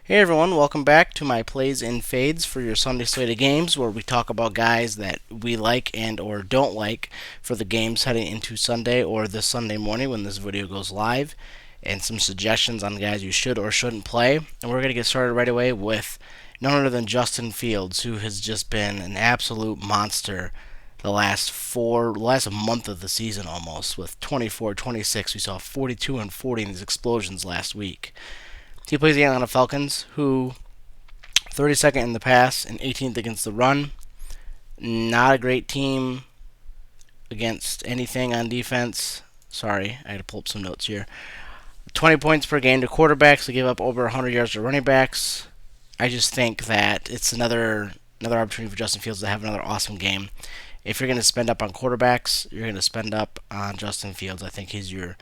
Hey everyone, welcome back to my plays and fades for your Sunday slate of games, where we talk about guys that we like and or don't like for the games heading into Sunday or this Sunday morning when this video goes live, and some suggestions on guys you should or shouldn't play. And we're gonna get started right away with none other than Justin Fields, who has just been an absolute monster last month of the season almost, with 24, 26. We saw 42 and 40 in these explosions last week. He plays the Atlanta Falcons, who 32nd in the pass and 18th against the run. Not a great team against anything on defense. Sorry, I had to pull up some notes here. 20 points per game to quarterbacks. They give up over 100 yards to running backs. I just think that it's another opportunity for Justin Fields to have another awesome game. If you're going to spend up on quarterbacks, you're going to spend up on Justin Fields. I think he's your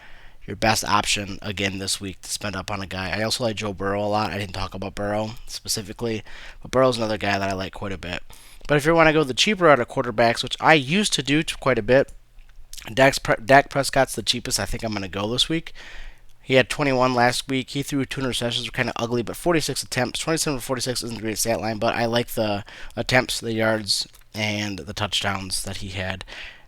best option again this week to spend up on a guy. I also like Joe Burrow a lot. I didn't talk about Burrow specifically, but Burrow's another guy that I like quite a bit. But if you want to go the cheaper out of quarterbacks, which I used to do quite a bit, Dak Prescott's the cheapest I think I'm going to go this week. He had 21 last week. He threw 2 interceptions, were kind of ugly, but 46 attempts. 27 to 46 isn't a great stat line, but I like the attempts, the yards, and the touchdowns that he had.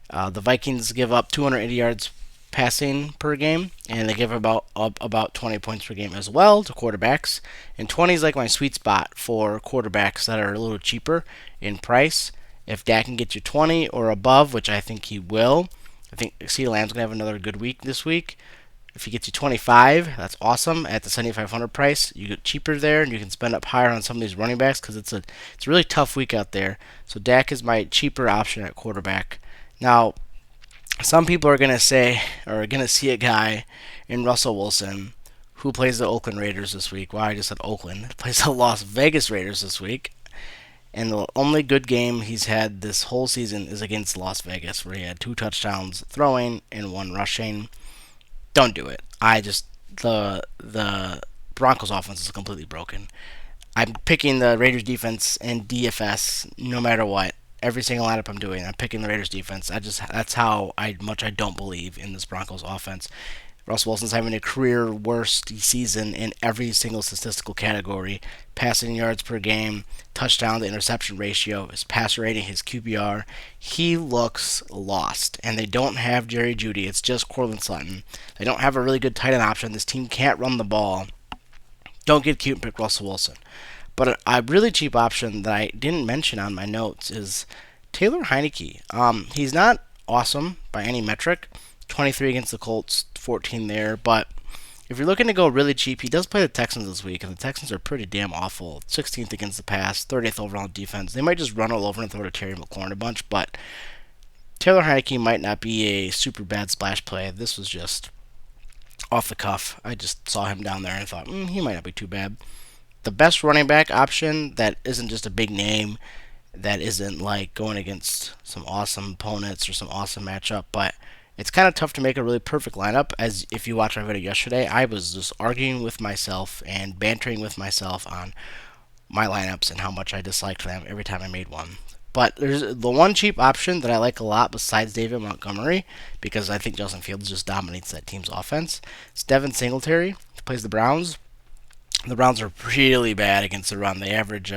The Vikings give up 280 yards passing per game, and they give about 20 points per game as well to quarterbacks. And 20 is like my sweet spot for quarterbacks that are a little cheaper in price. If Dak can get you 20 or above, which I think he will, I think CeeDee Lamb's gonna have another good week this week. If he gets you 25, that's awesome. At the 7,500 price, you get cheaper there, and you can spend up higher on some of these running backs because it's a really tough week out there. So Dak is my cheaper option at quarterback. Now, some people are gonna say or gonna see a guy in Russell Wilson who plays the Oakland Raiders this week. Wow, I just said Oakland. Plays the Las Vegas Raiders this week. And the only good game he's had this whole season is against Las Vegas, where he had 2 touchdowns throwing and 1 rushing. Don't do it. The Broncos offense is completely broken. I'm picking the Raiders defense in DFS no matter what. Every single lineup I'm doing, I'm picking the Raiders defense. That's how much I don't believe in this Broncos offense. Russell Wilson's having a career worst season in every single statistical category: passing yards per game, touchdown to interception ratio, his passer rating, his QBR. He looks lost, and they don't have Jerry Jeudy. It's just Courtland Sutton. They don't have a really good tight end option. This team can't run the ball. Don't get cute and pick Russell Wilson. But a really cheap option that I didn't mention on my notes is Taylor Heineke. He's not awesome by any metric. 23 against the Colts, 14 there. But if you're looking to go really cheap, he does play the Texans this week, and the Texans are pretty damn awful. 16th against the pass, 30th overall defense. They might just run all over and throw to Terry McLaurin a bunch, but Taylor Heineke might not be a super bad splash play. This was just off the cuff. I just saw him down there and thought, he might not be too bad. The best running back option that isn't just a big name, that isn't like going against some awesome opponents or some awesome matchup, but it's kind of tough to make a really perfect lineup. As if you watched my video yesterday, I was just arguing with myself and bantering with myself on my lineups and how much I disliked them every time I made one. But there's the one cheap option that I like a lot besides David Montgomery, because I think Justin Fields just dominates that team's offense. It's Devin Singletary. He plays the Browns. The Browns are really bad against the run. They average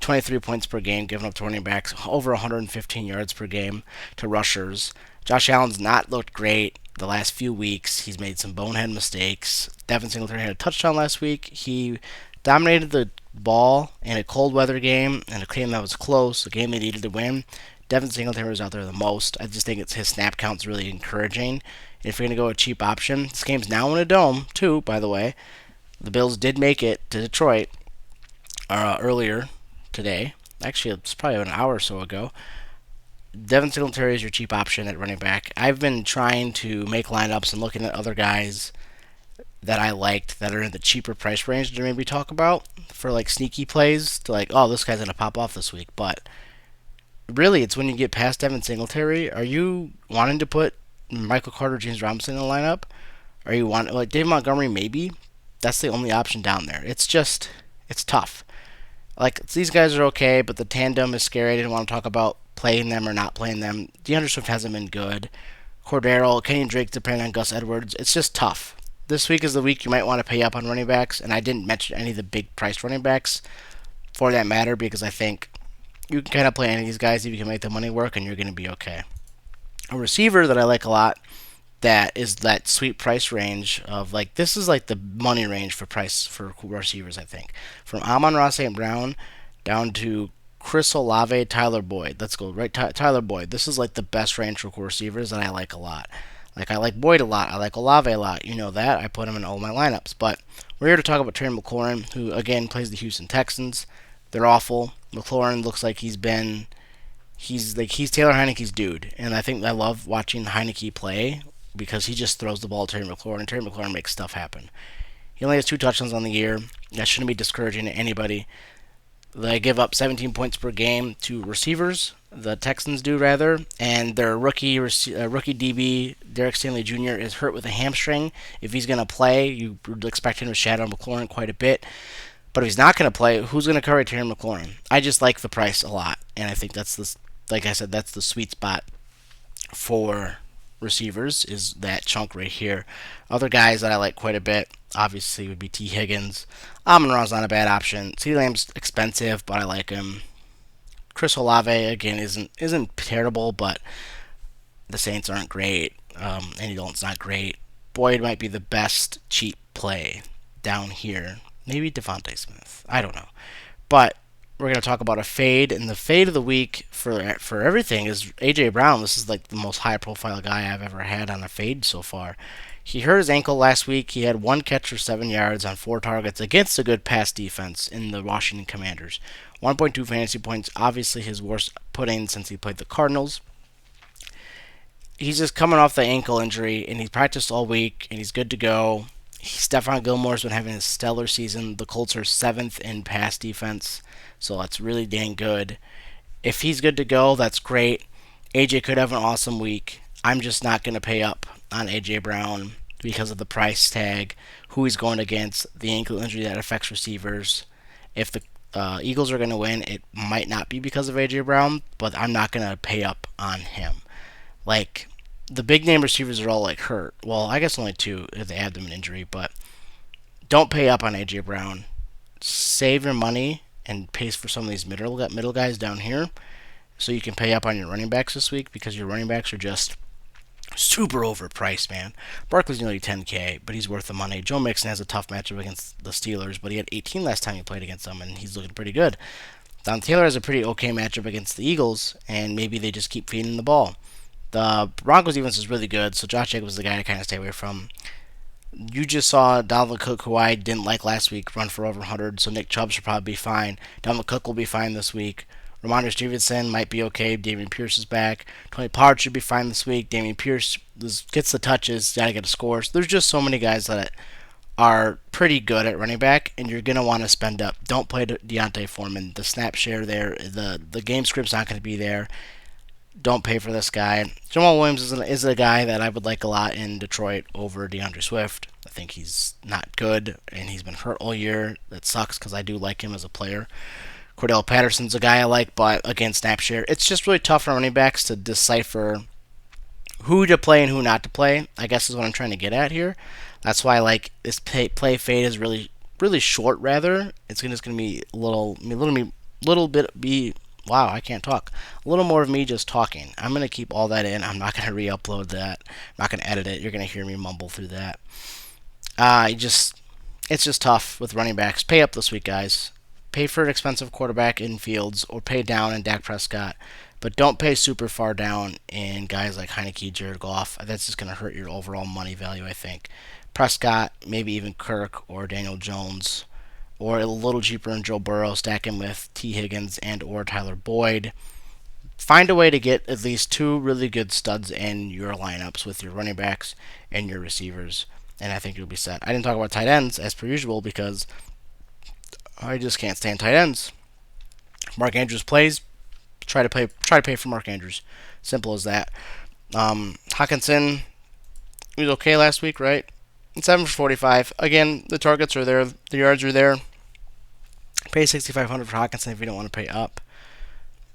23 points per game, giving up to running backs, over 115 yards per game to rushers. Josh Allen's not looked great the last few weeks. He's made some bonehead mistakes. Devin Singletary had a touchdown last week. He dominated the ball in a cold weather game and a game that was close, a game they needed to win. Devin Singletary was out there the most. I just think his snap count's really encouraging. If you're going to go a cheap option, this game's now in a dome, too, by the way. The Bills did make it to Detroit earlier today. Actually, it's probably an hour or so ago. Devin Singletary is your cheap option at running back. I've been trying to make lineups and looking at other guys that I liked that are in the cheaper price range to maybe talk about for like sneaky plays to like, oh, this guy's going to pop off this week. But really, it's when you get past Devin Singletary, are you wanting to put Michael Carter, James Robinson in the lineup? Are you want like David Montgomery maybe? That's the only option down there. It's tough. Like, these guys are okay, but the tandem is scary. I didn't want to talk about playing them or not playing them. DeAndre Swift hasn't been good. Cordero, Kenyon Drake, depending on Gus Edwards. It's just tough. This week is the week you might want to pay up on running backs, and I didn't mention any of the big priced running backs for that matter because I think you can kind of play any of these guys if you can make the money work, and you're going to be okay. A receiver that I like a lot that is that sweet price range of like this is like the money range for price for receivers. I think from Amon-Ra St. Brown down to Chris Olave, Tyler Boyd. Let's go right, Tyler Boyd. This is like the best range for receivers, and I like a lot. Like I like Boyd a lot. I like Olave a lot. You know that I put him in all my lineups. But we're here to talk about Terry McLaurin, who again plays the Houston Texans. They're awful. McLaurin looks like he's Taylor Heineke's dude, and I think I love watching Heineke play because he just throws the ball to Terry McLaurin, and Terry McLaurin makes stuff happen. He only has 2 touchdowns on the year. That shouldn't be discouraging to anybody. They give up 17 points per game to receivers. The Texans do rather, and their rookie DB Derek Stanley Jr. is hurt with a hamstring. If he's going to play, you would expect him to shadow McLaurin quite a bit. But if he's not going to play, who's going to cover Terry McLaurin? I just like the price a lot, and I think that's the like I said, that's the sweet spot for receivers is that chunk right here. Other guys that I like quite a bit, obviously, would be T. Higgins. Amon-Ra's not a bad option. CeeDee Lamb's expensive, but I like him. Chris Olave again isn't terrible, but the Saints aren't great. Andy Dalton's not great. Boyd might be the best cheap play down here. Maybe Devontae Smith. I don't know, but we're going to talk about a fade, and the fade of the week for everything is AJ Brown. This is like the most high profile guy I've ever had on a fade so far. He hurt his ankle last week. He had 1 catch for 7 yards on 4 targets against a good pass defense in the Washington Commanders. 1.2 fantasy points, obviously his worst putting since he played the Cardinals. He's just coming off the ankle injury, and he's practiced all week, and he's good to go. Stephon Gilmore's been having a stellar season. The Colts are 7th in pass defense, so that's really dang good. If he's good to go, that's great. AJ could have an awesome week. I'm just not going to pay up on AJ Brown because of the price tag, who he's going against, the ankle injury that affects receivers. If the Eagles are going to win, it might not be because of AJ Brown, but I'm not going to pay up on him. Like, the big name receivers are all like hurt. Well, I guess only 2 if they abdomen injury, but don't pay up on AJ Brown. Save your money and pay for some of these middle guys down here, so you can pay up on your running backs this week because your running backs are just super overpriced, man. Barkley's nearly 10K, but he's worth the money. Joe Mixon has a tough matchup against the Steelers, but he had 18 last time he played against them, and he's looking pretty good. Don Taylor has a pretty okay matchup against the Eagles, and maybe they just keep feeding the ball. The Broncos defense is really good, so Josh Jacobs is the guy to kind of stay away from. You just saw Dalvin Cook, who I didn't like last week, run for over 100, so Nick Chubb should probably be fine. Dalvin Cook will be fine this week. Ramondre Stevenson might be okay. Dameon Pierce is back. Tony Pollard should be fine this week. Dameon Pierce gets the touches, gotta get a score. So there's just so many guys that are pretty good at running back, and you're gonna want to spend up. Don't play Deontay Foreman. The snap share there, the game script's not gonna be there. Don't pay for this guy. Jamal Williams is a guy that I would like a lot in Detroit over DeAndre Swift. I think he's not good, and he's been hurt all year. That sucks because I do like him as a player. Cordell Patterson's a guy I like, but again, snap share. It's just really tough for running backs to decipher who to play and who not to play, I guess is what I'm trying to get at here. That's why I like this play fade is really short. Rather, it's just gonna be little bit be. Wow, I can't talk. A little more of me just talking. I'm gonna keep all that in. I'm not gonna re-upload that. I'm not gonna edit it. You're gonna hear me mumble through that. It's just tough with running backs. Pay up this week, guys. Pay for an expensive quarterback in Fields, or pay down in Dak Prescott. But don't pay super far down in guys like Heineke, Jared Goff. That's just going to hurt your overall money value, I think. Prescott, maybe even Kirk or Daniel Jones, or a little cheaper in Joe Burrow, stack him with T. Higgins and or Tyler Boyd. Find a way to get at least 2 really good studs in your lineups with your running backs and your receivers, and I think you'll be set. I didn't talk about tight ends as per usual because I just can't stand tight ends. If Mark Andrews plays, try to pay for Mark Andrews. Simple as that. Hawkinson, he was okay last week, right? 7 for 45. Again, the targets are there, the yards are there. Pay $6,500 for Hawkinson if you don't want to pay up.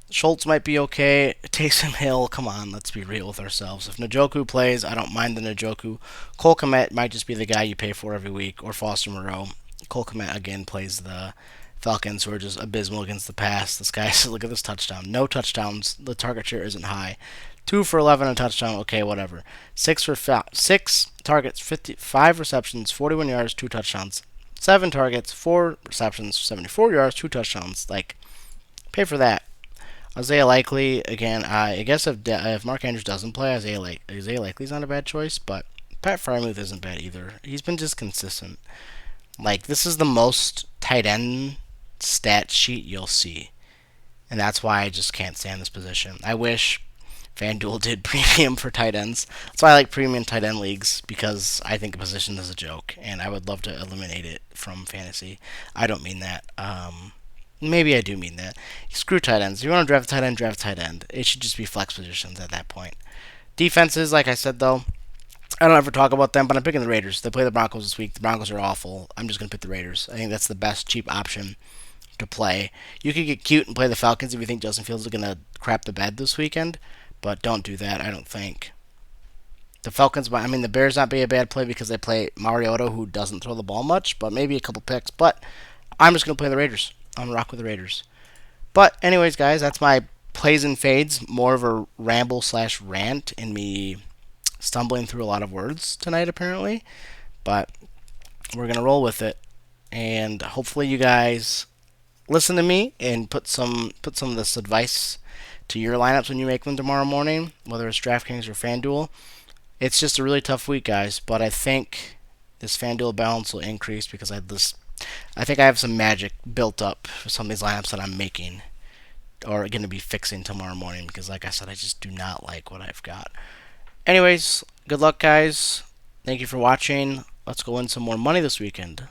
Schultz might be okay. Taysom Hill, come on, let's be real with ourselves. If Njoku plays, I don't mind the Njoku. Cole Kmet might just be the guy you pay for every week, or Foster Moreau. Cole Kmet again plays the Falcons, who are just abysmal against the pass. This guy, look at this touchdown. No touchdowns. The target share isn't high. 2 for 11 a touchdown. Okay, whatever. 6 targets, 55 receptions, 41 yards, 2 touchdowns. 7 targets, 4 receptions, 74 yards, 2 touchdowns. Like, pay for that. Isaiah Likely again. I guess if Mark Andrews doesn't play, Isaiah Likely's not a bad choice, but Pat Frymuth isn't bad either. He's been just consistent. Like, this is the most tight end stat sheet you'll see, and that's why I just can't stand this position. I wish FanDuel did premium for tight ends. That's why I like premium tight end leagues, because I think the position is a joke, and I would love to eliminate it from fantasy. I don't mean that. Maybe I do mean that. Screw tight ends. If you want to draft a tight end, draft a tight end. It should just be flex positions at that point. Defenses, like I said, though, I don't ever talk about them, but I'm picking the Raiders. They play the Broncos this week. The Broncos are awful. I'm just going to pick the Raiders. I think that's the best cheap option to play. You could get cute and play the Falcons if you think Justin Fields is going to crap the bed this weekend, but don't do that, I don't think. The Falcons, I mean, the Bears not be a bad play because they play Mariota, who doesn't throw the ball much, but maybe a couple picks. But I'm just going to play the Raiders. I'm going to rock with the Raiders. But, anyways, guys, that's my plays and fades. More of a ramble slash rant in me stumbling through a lot of words tonight, apparently. But we're going to roll with it. And hopefully you guys listen to me and put some of this advice to your lineups when you make them tomorrow morning, whether it's DraftKings or FanDuel. It's just a really tough week, guys, but I think this FanDuel balance will increase because I think I have some magic built up for some of these lineups that I'm making or going to be fixing tomorrow morning because, like I said, I just do not like what I've got. Anyways, good luck, guys. Thank you for watching. Let's go win some more money this weekend.